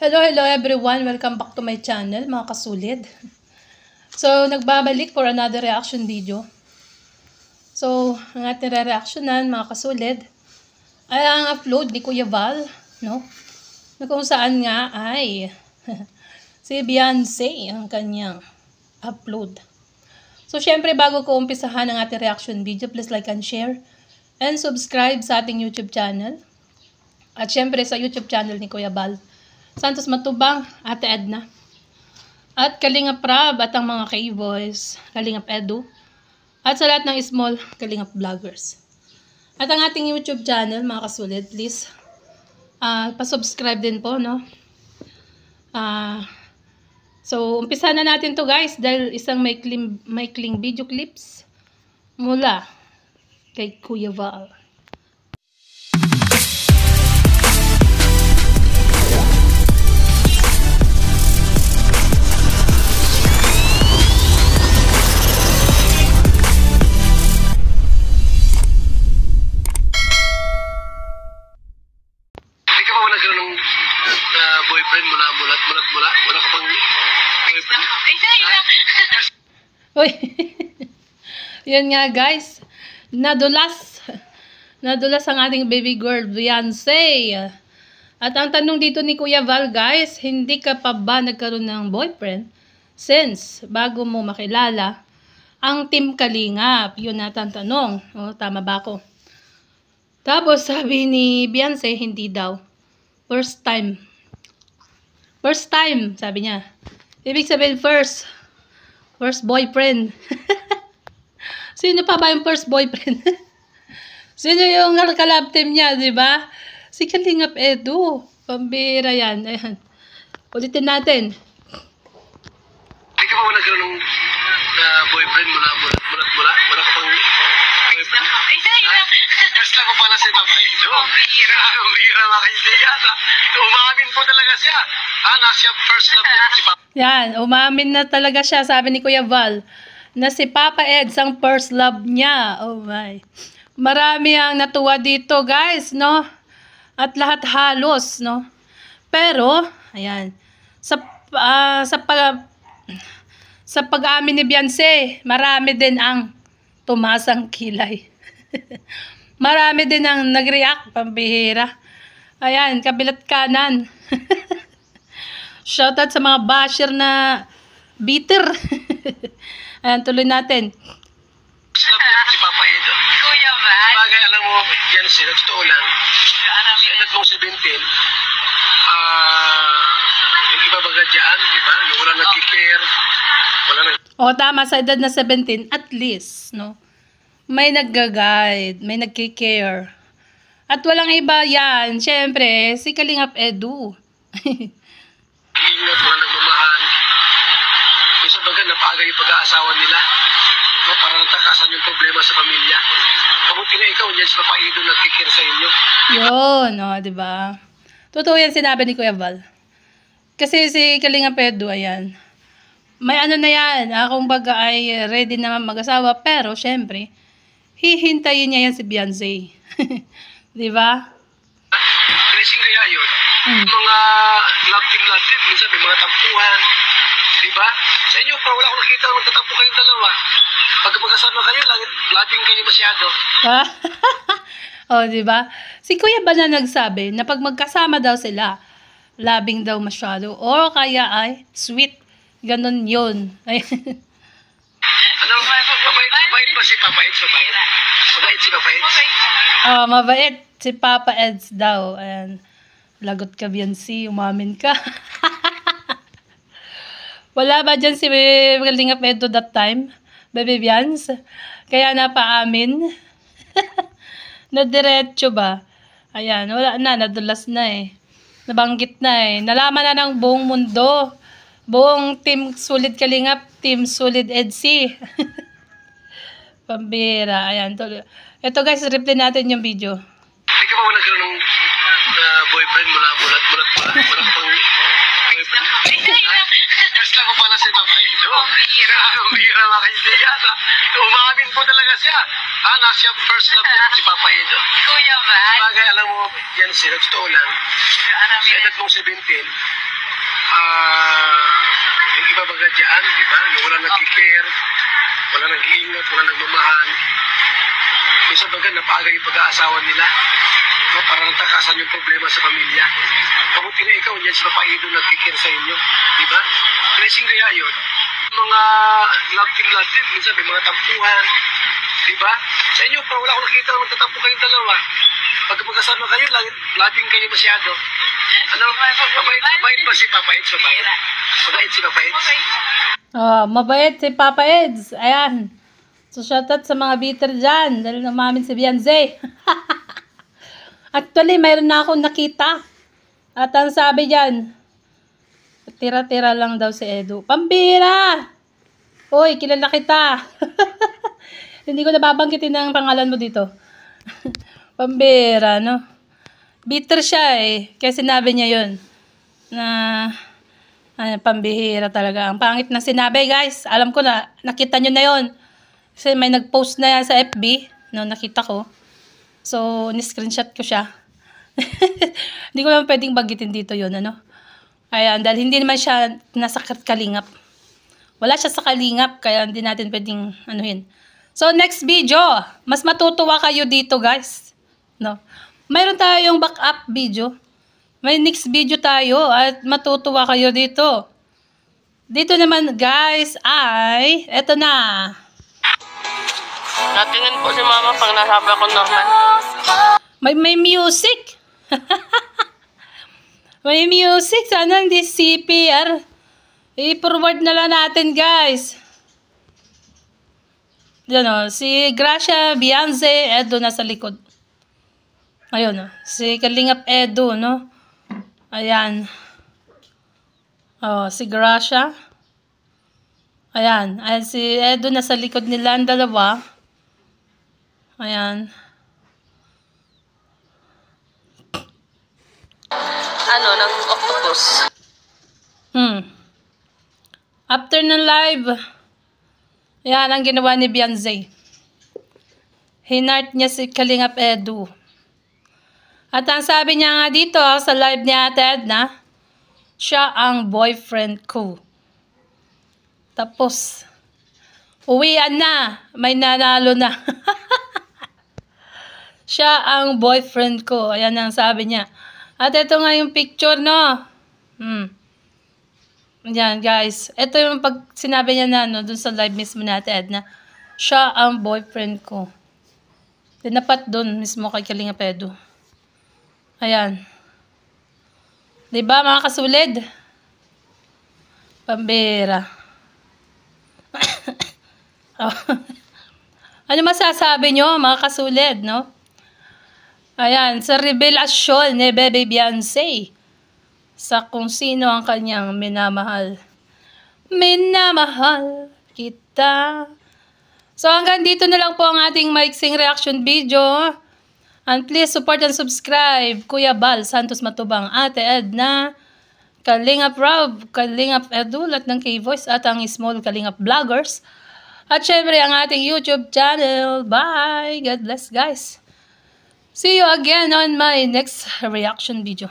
Hello everyone! Welcome back to my channel, mga kasulid. So, nagbabalik for another reaction video. So, ang ating re-reactionan, mga kasulid, ay ang upload ni Kuya Val, no? Na kung saan nga ay si Beyonce ang kanyang upload. So, syempre, bago ko umpisahan ang ating reaction video, please like and share and subscribe sa ating YouTube channel. At syempre, sa YouTube channel ni Kuya Val Santos Matubang, Ate Edna, at Kalingap Rab at ang mga K-Boys, Kalingap Edu, at sa lahat ng small Kalingap Vloggers. At ang ating YouTube channel, mga kasulid, please, pa-subscribe din po, no? So, umpisa na natin to guys, dahil isang maikling video clips mula kay Kuya Val. Boyfriend mula ka pang boyfriend. Uy, yan nga guys, nadulas ang ating baby girl Beyonce. At ang tanong dito ni Kuya Val guys, hindi ka pa ba nagkaroon ng boyfriend since bago mo makilala ang Team Kalingap? Yun natang tanong. O, tama ba ako? Tapos sabi ni Beyonce, hindi daw. First time, sabi niya. Ibig sabihin first boyfriend. Sino pa ba yung first boyfriend? Sino yung kalab team niya, di ba? Si Kalingap Edu. Pambira yan. Ayan. Ulitin natin. Hindi ka pa nagkaroon ng boyfriend mula ka pang boyfriend. First lang mo pala si Papa Edu. Bira mga kaibigan. Umamin po talaga siya. Siya first love niya si Papa. Yan, umamin na talaga siya, sabi ni Kuya Val, na si Papa Eds ang first love niya. Oh my. Marami ang natuwa dito, guys, no? At lahat halos, no? Pero, ayan, sa pag-amin ni Beyonce, marami din ang tumasang kilay. Marami din ang nag-react, pambihira. Ayan, kabilat kanan. Shoutout sa mga basher na bitter. Ayan, tuloy natin. Love niya si Papa Edo. Kuya Val. Bagay, alam mo, yan sila, totoo lang. Sa edad mong 17, yung iba baga dyan, diba? Wala nag-care. O, tama, sa edad na 17, at least, no? May nag-guide, may nag-care. At walang iba yan, syempre, si Kalingap Edu. Ingat, wala nagmamahal. Isa baga, napaagay yung pag-aasawa nila. No, para natakasan yung problema sa pamilya. Kabuti na ikaw, yan si Papa Edo nagkikir sa inyo. Yun, no, diba? Totoo yan sinabi ni Kuya Val. Kasi si Kalingap Edu, ayan, may ano na yan, akong baga ay ready naman mag-asawa, pero syempre, hihintayin niya yan si Beyonce. Diba? Racing kaya yun. Mga love team, minsan may mga tampuhan. Diba? Sa inyo, pa wala akong nakita na magtatampo kayong dalawa. Pag magkasama kayo, labing kayo masyado. O, diba? Si Kuya ba na nagsabi na pag magkasama daw sila, labing daw masyado. O kaya ay sweet. Ganon yun. Ano? Mabait ba si Papa Eds? Mabait si Papa Eds? Mabait si Papa Eds daw. Ayan. Lagot ka, Beyonce. Umamin ka. Wala ba dyan si Kalingap Edu that time? Baby Beyonce? Kaya napaamin. Nadiretso ba? Ayan. Wala na. Nadulas na eh. Nabanggit na eh. Nalaman na ng buong mundo. Buong Team Sulit Kalingap, Team Sulit Edsy. Pambira. Ayan. Ito guys, replay natin yung video. Hindi ka pa nagkaroon ng boyfriend mula ka pang boyfriend. First lang mo pala si Papa Edo. Bira mga kaibigan. Umamin po talaga siya. Siya first love niya si Papa Edo. Kuya Val. Bagay, alam mo, yan sila, totoo lang. Sa edad mong 17, yung iba baga dyan, di ba? Na wala nag-care, wala nag-iingat, wala nagmamahal. Minsan baga napaga yung pag-aasawa nila. No, para natakasan yung problema sa pamilya. Mabuti na ikaw, yan si Papa Edo nag-care sa inyo. Di ba? Blessing kaya yun. Mga love team, minsan may mga tampuhan. Di ba? Sa inyo, para wala akong nakita magtatampo kayong dalawa. Pag magkasama kayo, laging kayo masyado. Ano? Mabait ba si Papa Eds? Mabait si Papa Eds? Oh, mabait si Papa Eds. Ayan. So, shoutout sa mga bitter dyan. Dahil namamin si Beyonce. Actually, mayroon na akong nakita. At ang sabi dyan, tira-tira lang daw si Edu. Pambira! Uy, kilala kita. Hindi ko nababanggitin ang pangalan mo dito. Pambira, no? Bitter siya eh. Kaya sinabi niya yun. Na, pambihira talaga. Ang pangit na sinabi, guys. Alam ko na, nakita nyo na yun. Kasi may nag-post na yan sa FB. No, nakita ko. So, ni-screenshot ko siya. Hindi ko naman pwedeng bagitin dito yun, ano? Ayan, dahil hindi naman siya nasa kalingap. Wala siya sa kalingap, kaya hindi natin pwedeng anuhin. So, next video, mas matutuwa kayo dito, guys. No? Mayroon tayong backup video. May next video tayo at matutuwa kayo dito. Dito naman, guys, ay, eto na. Natingin po si Mama pag nasabi ako normal. May music. May music. Sana hindi CPR. I-forward na lang natin, guys. Yan o. Si Gracia, Beyonce, Edo nasa likod. Ayun o. Si Kalingap Edo, no? Ayan. O, si Gracia. Ayan. Ayan si Edo nasa likod nila ang dalawa. Ayan. Ano, ng octopus. After ng live, yan ang ginawa ni Beyonce. Hinart niya si Kalingap Edu. At ang sabi niya nga dito sa live niya, Ted, na siya ang boyfriend ko. Tapos, uwian na. May nanalo na. Siya ang boyfriend ko. Ayan ang sabi niya. At ito nga yung picture, no? Yan, guys. Ito yung pag sinabi niya na, no, dun sa live mismo natin, na siya ang boyfriend ko. Tinapat dun mismo kay Kalingap Edu. Ayan. Diba, mga kasulid? Pambira. Oh. Ano masasabi nyo, mga kasulid, no? Ayan, sa revelasyon ni Bebe Beyonce sa kung sino ang kanyang minamahal. Minamahal kita. So, hanggang dito na lang po ang ating maiksing reaction video. And please support and subscribe. Kuya Bal Santos Matubang, Ate Edna, Kalingap Rob, Kalingap Edulat ng K-Voice at ang Small Kalingap Vloggers. At syempre ang ating YouTube channel. Bye! God bless, guys. See you again on my next reaction video.